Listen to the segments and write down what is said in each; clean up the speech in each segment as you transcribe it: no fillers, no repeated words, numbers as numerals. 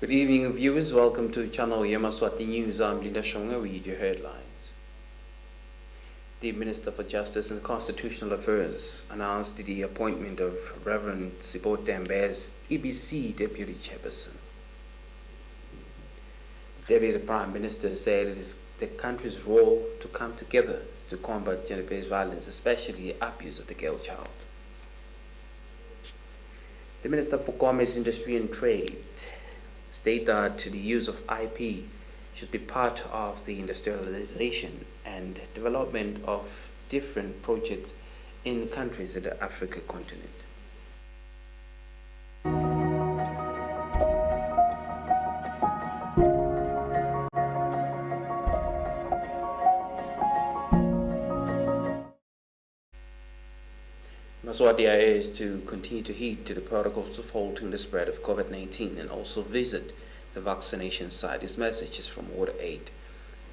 Good evening, viewers. Welcome to channel Yemaswati News. I'm Linda Shonga. Read your headlines. The Minister for Justice and Constitutional Affairs announced the appointment of Reverend Sipho Tembe as EBC Deputy Chairperson. Deputy Prime Minister said it is the country's role to come together to combat gender-based violence, especially abuse of the girl child. The Minister for Commerce, Industry and Trade stated that the use of IP should be part of the industrialization and development of different projects in countries in the African continent. Yemaswati is to continue to heed to the protocols of halting the spread of COVID-19 and also visit the vaccination site. This message is from Water Aid.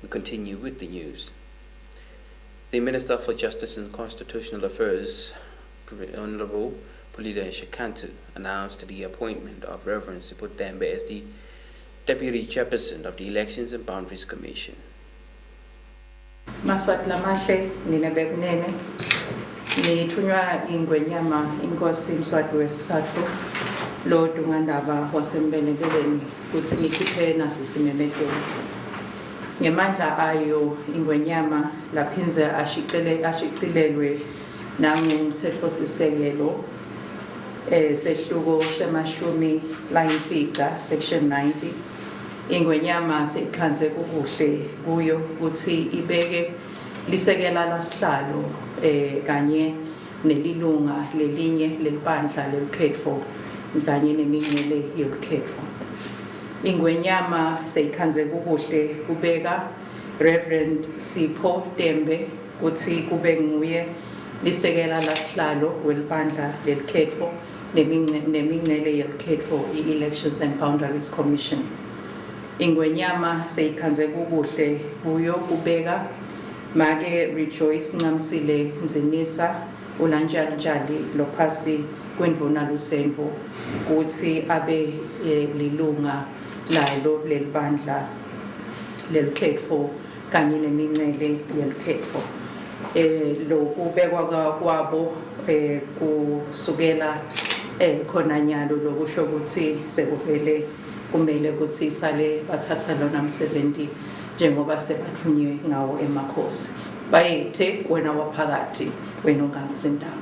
We continue with the news. The Minister for Justice and Constitutional Affairs, Honorable Polida Shakantu, announced the appointment of Reverend Sipho Tembe as the Deputy Chairperson of the Elections and Boundaries Commission. Maswati lamahle nginebekuNene ngithunywa ingwenyama inkosi Mswati wesithathu lo dungandaba wasembelebeleni kuthi ngikhiphe nasisimemedweni ngemandla ayo ingwenyama laphinze ashicilelwe nangemthethosisekelo sehluko semashumi layimfica section 90 ingwenyama sekhanze kukuhle kuyo ukuthi ibeke lisekela lasihlalo kanye nelilunga lelinye lelibandla lelukhetfo kanye nemingcele yelukhetfo. Ingwenyama seyikhanze kukuhle kubeka Reverend Sipho Tembe kuthi kube nguye lisekela lasihlalo welibandla lelukhetfo nemingcele yelukhetfo i-Elections and Boundaries Commission. Ingwenyama seyikhanze kukuhle kuyo kubeka Make Rejoice Ngamsile Nzinisa ulanjali lophasi kwendvuna lusenvo kuthi abe lilunga lalo lelibandla lelukhetfo kanye nemingcele yelukhetfo. Lokubekwa kwabo kusukela khona nyalo lokusho ukuthi sekuvele kumele ukuthi sale bathatha lona msebenzi njengoba sebathunyiwe ngawo emakhosi bayethe wena waphakathi wena ongangizindaba.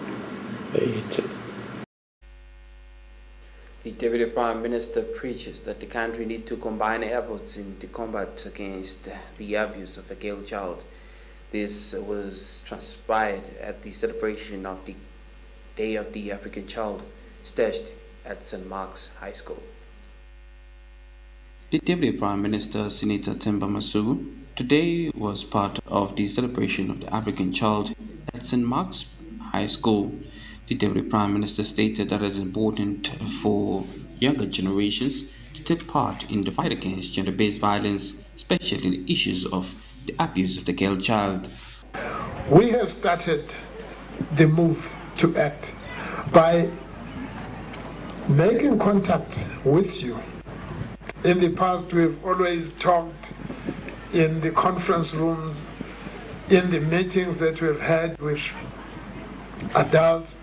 The Deputy Prime Minister preaches that the country needs to combine efforts in the combat against the abuse of a girl child. This was transpired at the celebration of the Day of the African Child staged at St. Mark's High School. The Deputy Prime Minister, Senator Themba Masuku, today was part of the celebration of the African Child at St. Mark's High School. The Deputy Prime Minister stated that it is important for younger generations to take part in the fight against gender-based violence, especially the issues of the abuse of the girl child. We have started the move to act by making contact with you. In the past, we've always talked in the conference rooms, in the meetings that we've had with adults,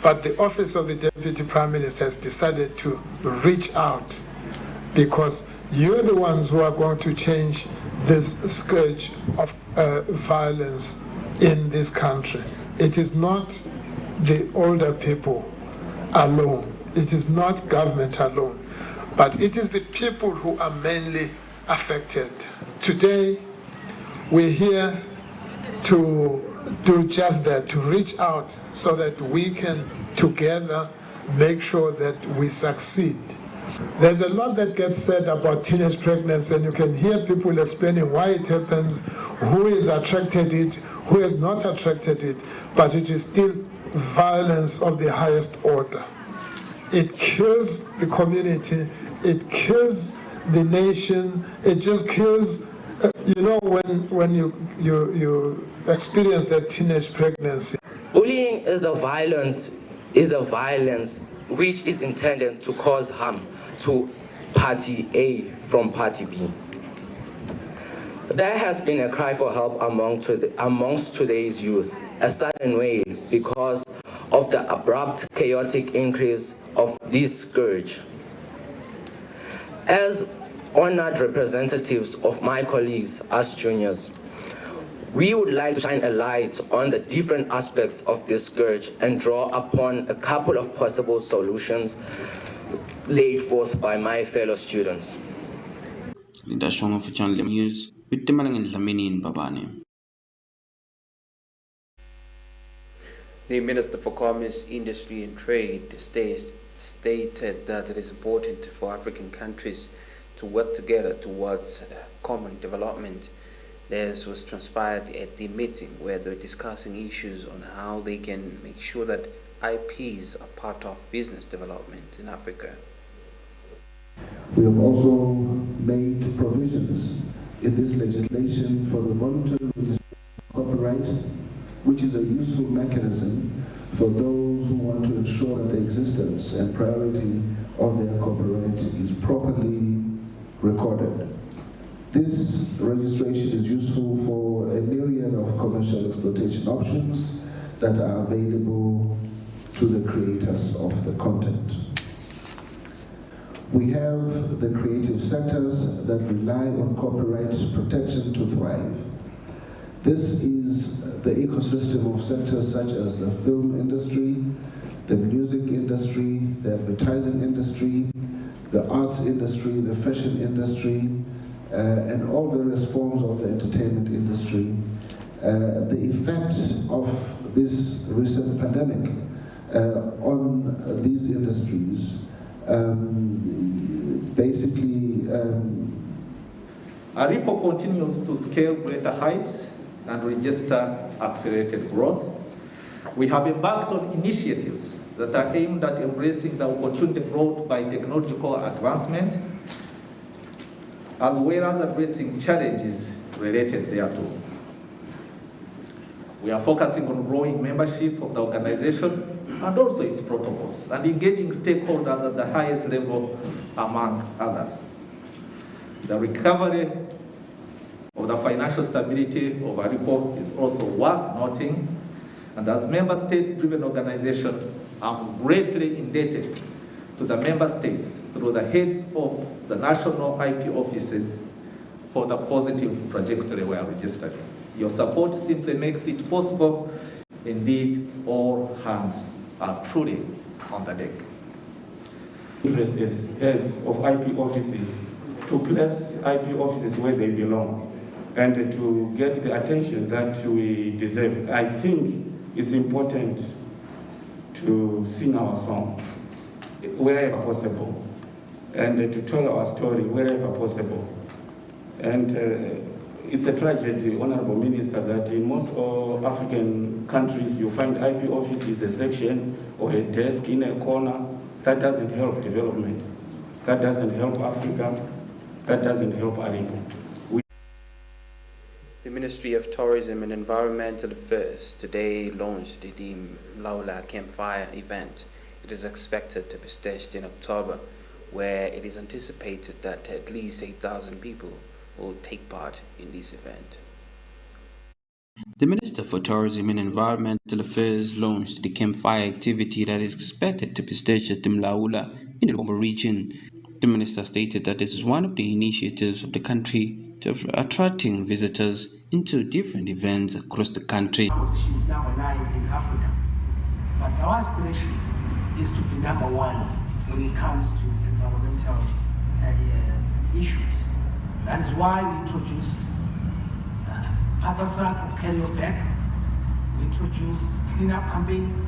but the Office of the Deputy Prime Minister has decided to reach out because you're the ones who are going to change this scourge of violence in this country. It is not the older people alone. It is not government alone. But it is the people who are mainly affected. Today, we're here to do just that, to reach out so that we can together make sure that we succeed. There's a lot that gets said about teenage pregnancy, and you can hear people explaining why it happens, who is attracted it, who is not attracted it, but it is still violence of the highest order. It kills the community, it kills the nation, it just kills, when you experience that teenage pregnancy. Bullying is the violence which is intended to cause harm to Party A from Party B. There has been a cry for help amongst today's youth, a sudden wail because of the abrupt, chaotic increase of this scourge. As honored representatives of my colleagues as juniors, we would like to shine a light on the different aspects of this scourge and draw upon a couple of possible solutions laid forth by my fellow students. Linda Shong for Channel News with Timalang and Lamini in Babane. The Minister for Commerce, Industry and Trade stated that it is important for African countries to work together towards common development. This was transpired at the meeting where they were discussing issues on how they can make sure that IPs are part of business development in Africa. We have also made provisions in this legislation for the voluntary registration of copyright, which is a useful mechanism for those who want to ensure that the existence and priority of their copyright is properly recorded. This registration is useful for a myriad of commercial exploitation options that are available to the creators of the content. We have the creative sectors that rely on copyright protection to thrive. This is the ecosystem of sectors such as the film industry, the music industry, the advertising industry, the arts industry, the fashion industry, and all various forms of the entertainment industry. The effect of this recent pandemic on these industries ARIPO continues to scale greater heights and register accelerated growth. We have embarked on initiatives that are aimed at embracing the opportunity brought by technological advancement, as well as addressing challenges related thereto. We are focusing on growing membership of the organization and also its protocols, and engaging stakeholders at the highest level, among others. The recovery of the financial stability of ARIPO is also worth noting, and as member state-driven organization, I'm greatly indebted to the member states through the heads of the national IP offices for the positive trajectory we are registering. Your support simply makes it possible. Indeed, all hands are truly on the deck. Interest as heads of IP offices to place IP offices where they belong and to get the attention that we deserve. I think it's important to sing our song wherever possible and to tell our story wherever possible. And it's a tragedy, Honorable Minister, that in most African countries you find IP offices a section or a desk in a corner. That doesn't help development. That doesn't help Africa. That doesn't help ARIPO. The Ministry of Tourism and Environmental Affairs today launched the Laula Campfire event. It is expected to be staged in October, where it is anticipated that at least 8,000 people will take part in this event. The Minister for Tourism and Environmental Affairs launched the campfire activity that is expected to be staged at the Mlaula in the Lombo region. The Minister stated that this is one of the initiatives of the country to attracting visitors into different events across the country. Position number 9 in Africa, but our aspiration is to be number 1 when it comes to environmental issues. That is why we introduce Patasa Carry Your Bag. We introduce cleanup campaigns.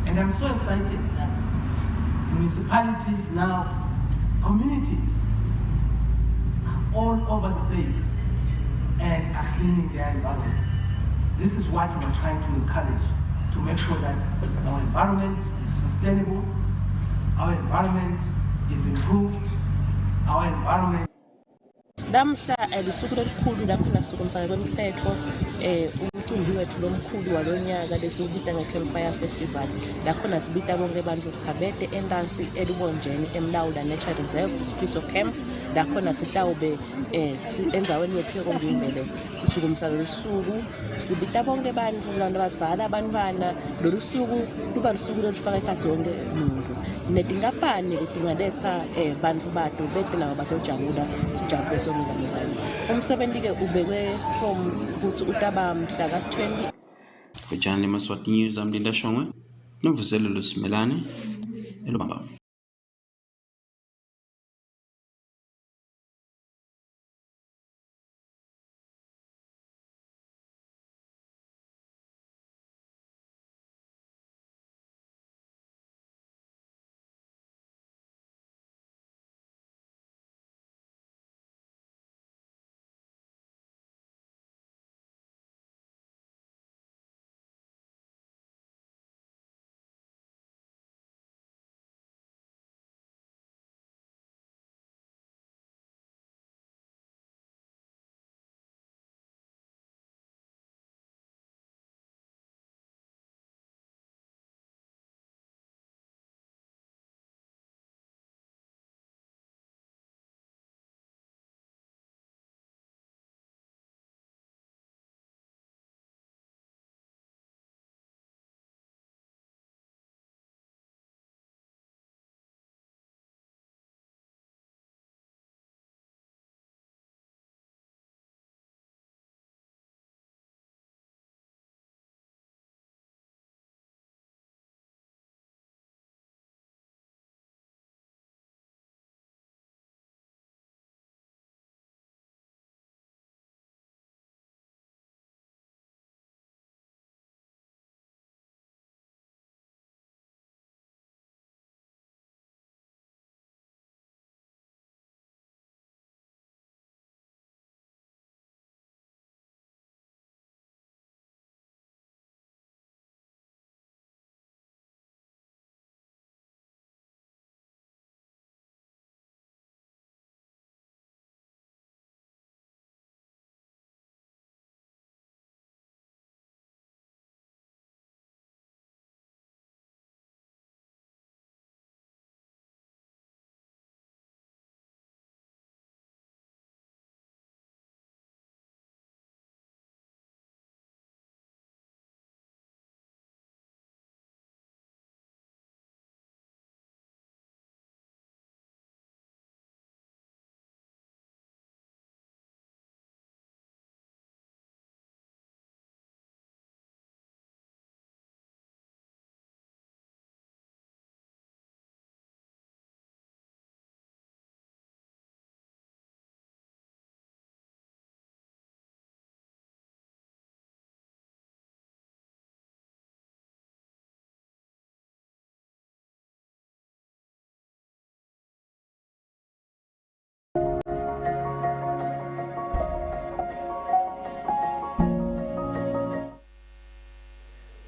And I'm so excited that municipalities now, communities all over the place and are cleaning their environment. This is what we're trying to encourage, to make sure that our environment is sustainable, our environment is improved, our environment Namhla lisuku lelikhulu lapho nasukumisa kwemithetho umcimbi wethu lomkhulu walonyaka lesibita ngeCampfire Festival. Lapho nasibita bonke abantu Thabete Endasi Elibonjeni eMlawula Nature Reserve Spiso Camp. Lapho nasitawube endzaweni yethu yokungimbele sisukumisa lesuku sibita bonke abantu abantu abadzala abantwana lolusuku luba lusuku lolufaka ekhatsi wonke umuntu netinkampani letingaletha bantfu bato bete nabo batojabula sijabule sonke. Umsebenzi ke ubekwe from ukuthi utaba mhla ka-20. Kujani Yemaswati News, I'm Linda Shongwe. Nomvuselelo Simelane elobamba.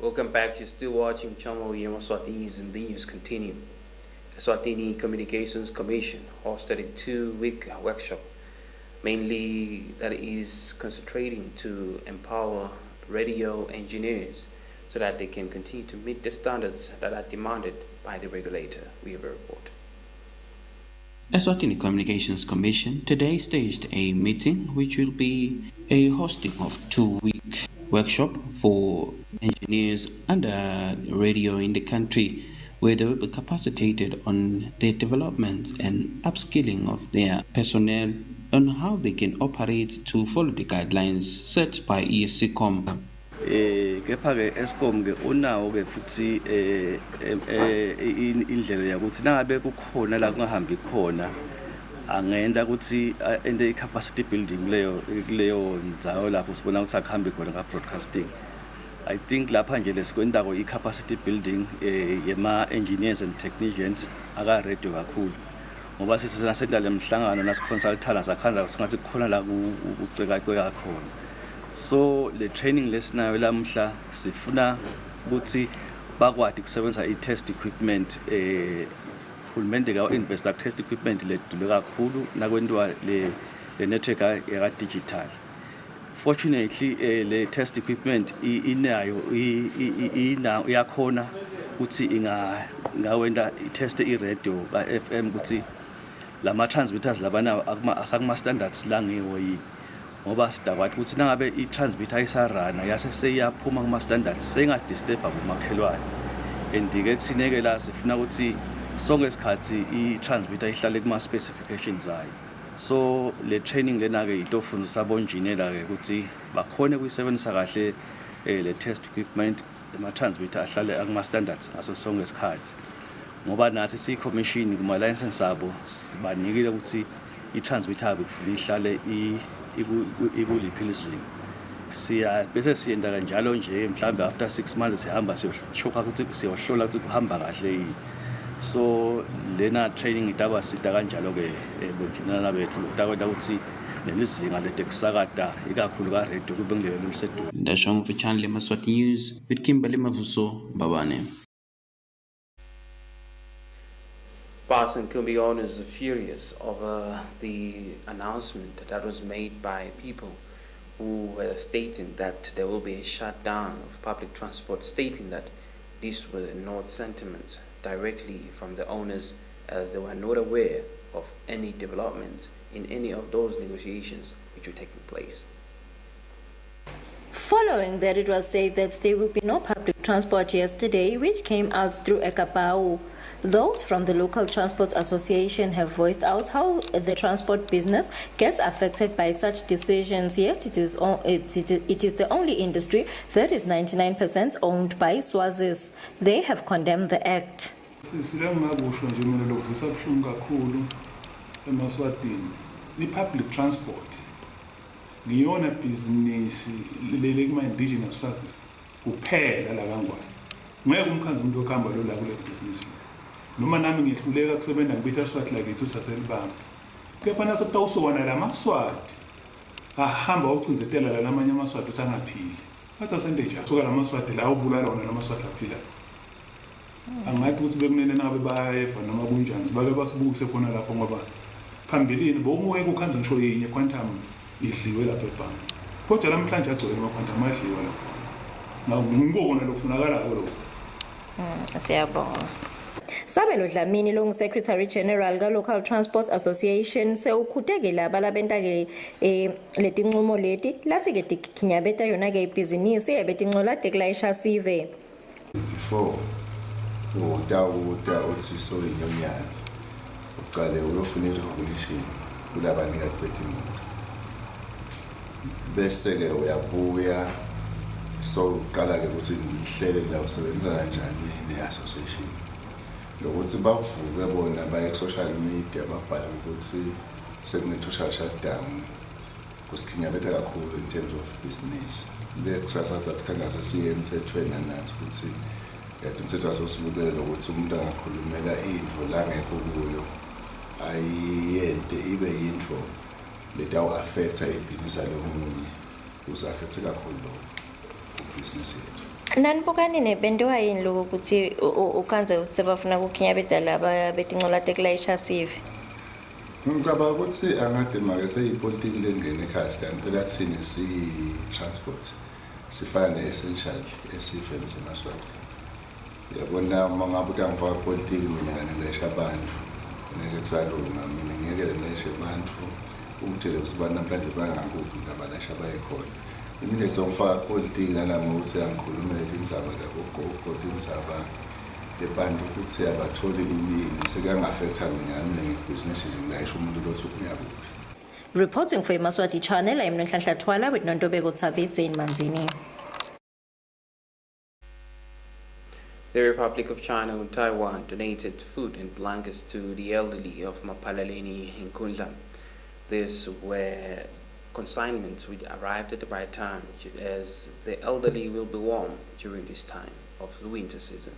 Welcome back. You're still watching channel Yemaswati News, and the news continue. ESWATINI Communications Commission hosted a 2-week workshop, mainly that is concentrating to empower radio engineers so that they can continue to meet the standards that are demanded by the regulator. We have a report. ESWATINI Communications Commission today staged a meeting which will be a hosting of 2-week workshop for engineers under radio in the country, where they will be capacitated on the development and upskilling of their personnel on how they can operate to follow the guidelines set by ESCOM. Kepha-ke ESCOM-ke unawo-ke futhi indlela yokuthi nangabe kukhona la kungahambi khona angenda ukuthi ende i-capacity building kuleyo ndzawo lapho sibona ukuthi akuhambi khona ka-broadcasting. I think lapha nje lesikwendako i-capacity building yema-engineers and technicians aka-radio kakhulu ngoba sisasendala emhlangano nasiconsultana sakhanda singathi kukhona la kucekaceka khona. So le training lesinayo lamhla sifuna ukuthi bakwadi kusebenzisa i-test equipment hulumende ka invest test equipment ledule kakhulu nakwentiwa le network digital. Fortunately, le test equipment inayo iyakhona ukuthi ingawenda test i-radio ka-FM ukuthi lama transmitters labana asakuma standards langiwo yi ngoba sidakwathi ukuthi nangabe i-transmitter ayisarana yase seyaphuma kuma standards seyingadisturba kumakhelwane and-ke thine-ke la sifuna ukuthi sonke isikhathi i-transmitter ihlale kuma specifications ayo. So le training lena-ke itofundisa abonjinela-ke ukuthi bakhone kuyisebenzisa kahle le test equipment ama-transmitter ahlale akuma standards ngaso sonke isikhathi ngoba nathi siyi-commission kuma-license abo sibanikile ukuthi i-transmitter yabo kufanele ihlale ikuliphi izinga. Bese siyenda kanjalo nje mhlawumbe after 6 months sihamba siyohlola ukuthi siyohlola ukuthi kuhamba kahle yini. So lena training itaba sita kanjalo-ke bonjinana bethu utakwenza ukuthi nelizinga letekusakata ikakhulu ka-radio kube ngilelo lisedulu. Ndashongo for Channel Yemaswati News with Kimberly Mavuso Babane. Parson Kumbi owners are furious over the announcement that was made by people who were stating that there will be a shutdown of public transport, stating that these were not sentiments directly from the owners, as they were not aware of any developments in any of those negotiations which were taking place. Following that, it was said that there will be no public transport yesterday, which came out through Ekapau. Those from the local transport association have voiced out how the transport business gets affected by such decisions, yet it is the only industry that is 99% owned by Swazis. They have condemned the act. Public transport ngiyona business lele kuma indigenous Swazis kuphela la kangwane. Ngeke umkhanzi umuntu okhamba lo la kule business. Noma nami ngihluleka kusebenza ngibitha Swati lakithi usaselibamba. Kepha nasepta usubona la maswati ahamba ucinzetela la lamanye amaswati uthi angaphili. Bathi asende nje asuka la maswati la ubulala wona la maswati aphila. Angathi ukuthi bekunene nabe bayefa noma kunjani sibabe basibukise khona lapho ngoba phambilini bomuke ukhanze ngisho yinye quantum idliwe lapha ebhanki. Kodwa namhlanje agcwele ama quantum adliwe lapho. Ngikubona lokufunakala lokho. Siyabonga. Sabelo Dlamini lo Secretary General ka Local Transport Association sewukhuteke laba labenta-ke letinqumo leti lathi ke tikhinyabeta yona ke ibhizinisi ebetinqola tekulayisha sive. Before uta uthi so inyonyana uqale uyofuna i-regulation kulabanikati betimoto bese-ke uyabuya so uqala-ke ukuthi nihlele la usebenzisa kanjani ne-association lokuthi bavuke bona baye ku-social media babhale ukuthi sekune-total shutdown kusikhinyabetha kakhulu in terms of business. Kusasa that khanga sesiye emthethweni nathi ukuthi umthetho asosibukele ukuthi umuntu angakhulumela into la ngekho kuyo ayiyente ibe into letawu affecta ibhizinisi lomunye usaffecte kakhulu business yethu. Nanibukani nebendiwa yini lokho ukuthi ukhanze ukuthi sebafuna ukukhinyabeta laba betinqola tekulayisha sive? Ngicabanga ukuthi angade make seyipolitiki lengene ekhathi kanti phela thina si-transport sifana ne-essential esifeni semaswati. Yabona uma ngabe uthi angifaka politiki mina ngilayisha abantu ngeke kusalunga mina ngeke ngilayishe abantu umthele ukuthi abantu namhlanje bangakuphi ngabalayisha bayekhona. Imile songifaka politiki nalama ukuthi angikhulumele indzaba kodwa indzaba lebantu ukuthi abatholi imini sekangafecta mina nami ngebhizinisi ngilayisha umuntu lothi uyakuphi. Reporting for Yemaswati Channel, I'm Nhlanhla Twala with Nondobeko Tsabitse in Manzini. The Republic of China and Taiwan donated food and blankets to the elderly of Mapalaleni in Kundla. These were consignments which arrived at the right time, as the elderly will be warm during this time of the winter season.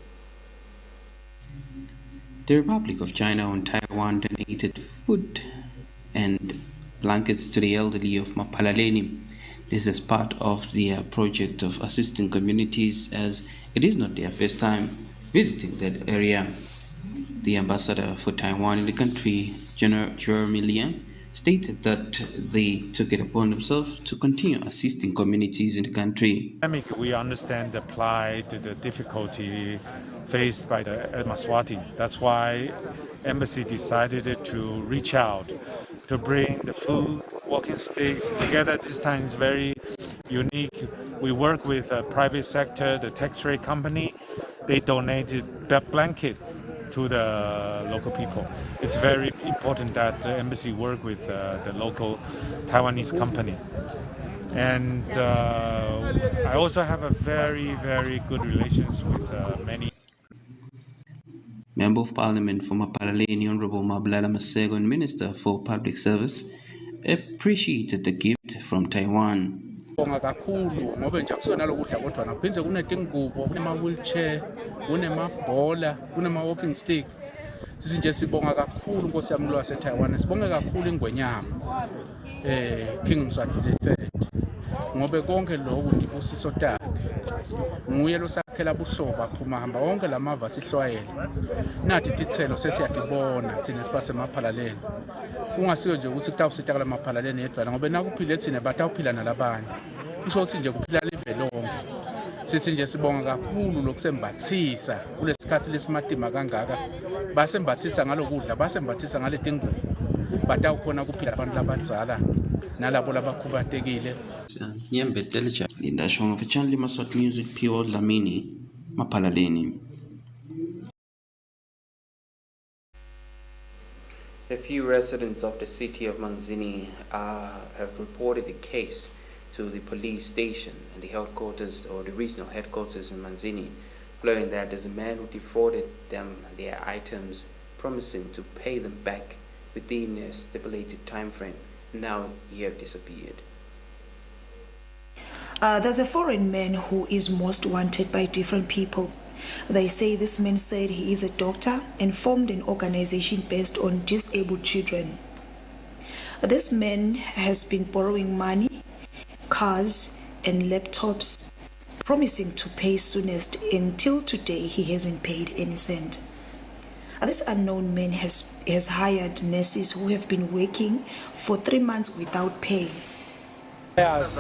The Republic of China and Taiwan donated food and blankets to the elderly of Mapalaleni. This is part of their project of assisting communities, as it is not their first time visiting that area. The ambassador for Taiwan in the country, General Jeremy Liang, stated that they took it upon themselves to continue assisting communities in the country. We understand the plight, the difficulty faced by the Yemaswati. That's why Embassy decided to reach out to bring the food, walking sticks together. This time is very unique. We work with the private sector, the textile company. They donated blankets to the local people. It's very important that the embassy work with the local Taiwanese company. And I also have a very, very good relations with many. Member of Parliament for Mapalaleni, Honorable Mablala Masego, and Minister for Public Service, appreciated the gift from Taiwan. Kakhulu ngoba nje akusona lokudla kodwa naphinde kunetingubo, kunema-wheelchair, kunemabhola, kunema-walking stick. Sisi nje sibonga kakhulu Nkosi yami lwaseTaiwan, sibonge kakhulu ingwenyama King Mswati III ngoba konke lokhu ndibusiso takhe nguye losakhela buhlobo aphuma hamba wonke lamava sihlwayele nathi tithelo sesiyadibona thina sibasemaphalaleni ungasiyo nje ukuthi kutawusita kala maphalaleni yedwa ngoba nakuphile thina batawuphila nalabanye ngisho ukuthi nje kuphila live lonke sithi nje sibonga kakhulu lokusembathisa kulesikhathi lesimatima kangaka basembathisa ngalokudla basembathisa ngaletingubo batawukhona kuphila abantu labadzala nalabo labakhubatekile. Linda Shong of Channel Yemaswati Music, Pure Lamini, Mapalaleni. A few residents of the city of Manzini have reported the case to the police station and the headquarters or the regional headquarters in Manzini, claiming that there's a man who defrauded them their items, promising to pay them back within a stipulated time frame. Now he has disappeared. There's a foreign man who is most wanted by different people. They say this man said he is a doctor and formed an organization based on disabled children. This man has been borrowing money, cars and laptops, promising to pay soonest. Until today, he hasn't paid any cent. This unknown man has hired nurses who have been working for 3 months without pay. Yes,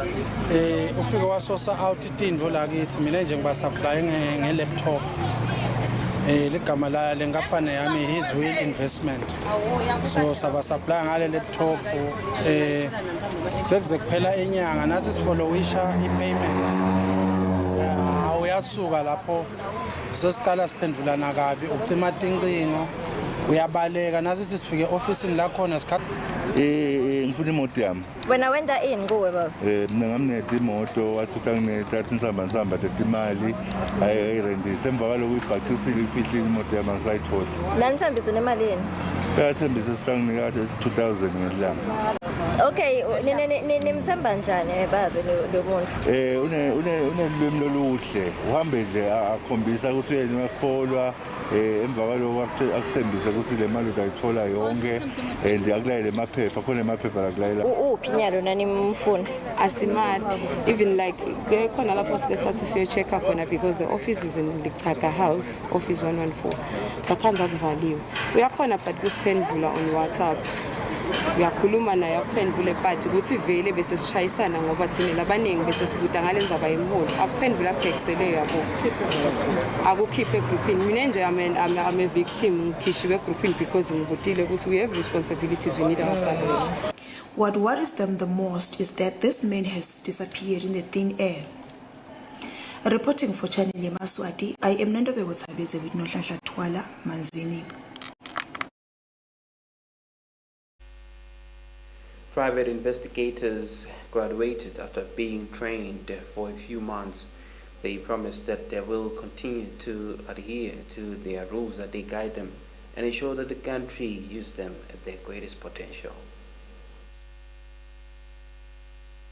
ufike wasosa out itindlo lakithi mina nje ngibasupply nge-laptop. Ligama la lengapane yami his will investment. So sabasupply ngale laptop sekuze kuphela inyanga nathi sifollowisha i-payment. Uyasuka lapho sesiqala siphendulana kabi ucima tincingo uyabaleka nathi sifike officeini la khona sikhathi ngifuna imoto yami. Wena wenda ini kuwe baba? Mina ngamnetha imoto wathi utanginetha insamba tetimali ayirendise emva kwaloko ibhaqisile ifihle imoto yami ngisayithola. Nanithambise nemali yini? Bayathembisa sitanginika 2000 ngelanga. Okay, nimthemba njani baba lo muntu? Unelimi loluhle uhambe nje akhombisa ukuthi yena uyakholwa emva kwaloko akuthembise ukuthi le mali uyayithola yonke and akulayele emaphepha khona emaphepha akulayela. Uphi nyalo nanimfuna? Asimati even like khona lapho sike sathi siyo check khona because the office is in Lichaka House, office 114. Sakhanza kuvaliwe. Uyakhona but kusiphendula on WhatsApp. Uyakhuluma naye akuphendule but ukuthi vele bese sishayisana ngoba thina labaningi bese sibuta ngalenzaba yemholo akuphendula kubhekisele yabo akukhiphe groupini mina nje I'm a victim ngikhishiwe groupini because ngivutile ukuthi we have responsibilities, we need our salaries. What worries them the most is that this man has disappeared in the thin air. Reporting for Channel Yemaswati, I am Nandobe Wotsabeze with Nohlanhla Twala, Manzini. Private investigators graduated after being trained for a few months. They promised that they will continue to adhere to their rules that they guide them and ensure that the country use them at their greatest potential.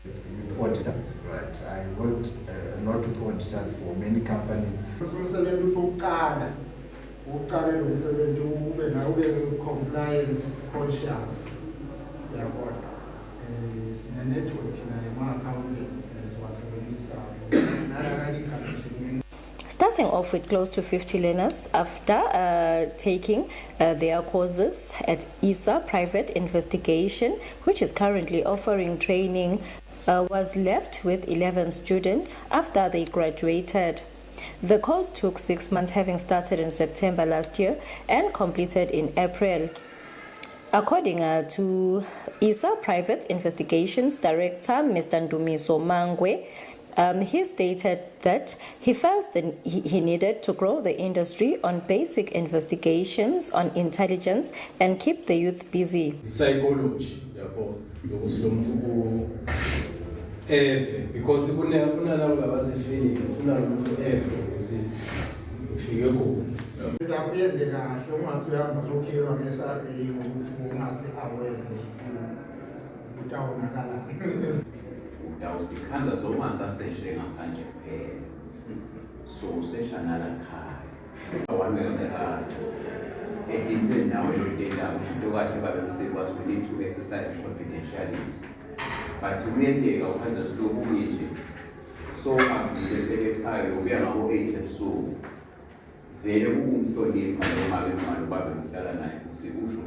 With auditors, right? I worked not with auditors for many companies. Compliance conscious. Starting off with close to 50 learners after taking their courses at ESA Private Investigation, which is currently offering training, was left with 11 students after they graduated. The course took 6 months, having started in September last year and completed in April. According to ESA Private Investigations Director, Mr. Ndumiso Mangwe, he stated that he felt that he needed to grow the industry on basic investigations on intelligence and keep the youth busy. Psychology, because Ikhanza zomasaseshe ngaphandle kuphela so sesha nalakhaya awamela edinze nawe lo data usho kahle babe msebenzi we need to exercise confidentiality but kuyendeka ukhanza sitoku nje so akubisele ekhaya ubuya ngabo 8 ebusuku vele umuntu onimali mali babe mhlala naye usikusho.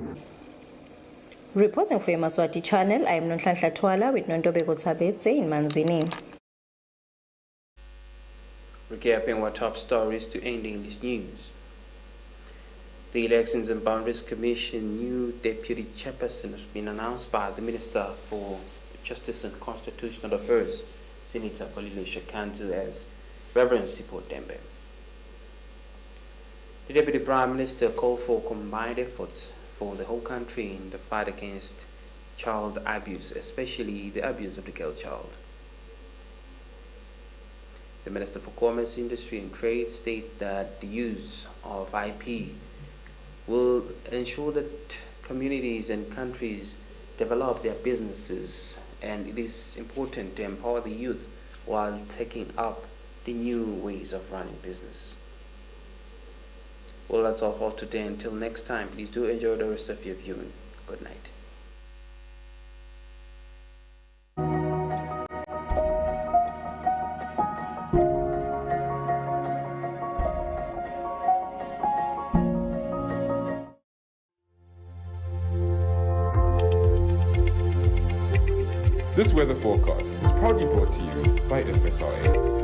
Reporting for Yemaswati channel, I am Nonhlanhla Twala with Nontobeko Tabetse in Manzini. Recapping our top stories to end English news. The Elections and Boundaries Commission new deputy chairperson has been announced by the Minister for Justice and Constitutional Affairs, Senator Kolile Shakantu, as Reverend Sipho Dembe. The Deputy Prime Minister called for combined efforts for the whole country in the fight against child abuse, especially the abuse of the girl child. The Minister for Commerce, Industry and Trade stated that the use of IP will ensure that communities and countries develop their businesses, and it is important to empower the youth while taking up the new ways of running business. Well, that's all for today. Until next time, please do enjoy the rest of your viewing. Good night. This weather forecast is proudly brought to you by FSRA.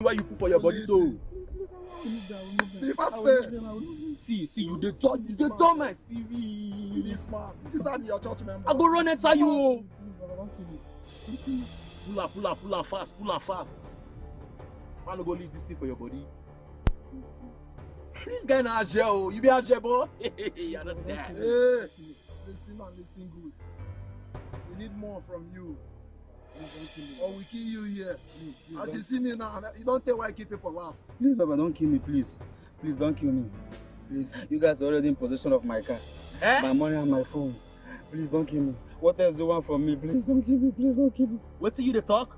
Why you put for your body so? Be faster. See, you dey turn my spirit. It is man. It is not your church member. I go run enter you. Pull up fast. Man, no go leave this thing for your body. This guy na jail. You be a jail, boy. You're not there. Hey, listening good. We need more from you. Or we kill you here. Please, as you see me now, you don't tell why I keep people last. Please, Baba, don't kill me, please. Please, don't kill me. Please, you guys are already in possession of my car, my money and my phone. Please, don't kill me. What else do you want from me? Please, don't kill me. Please, don't kill me. What till you to talk?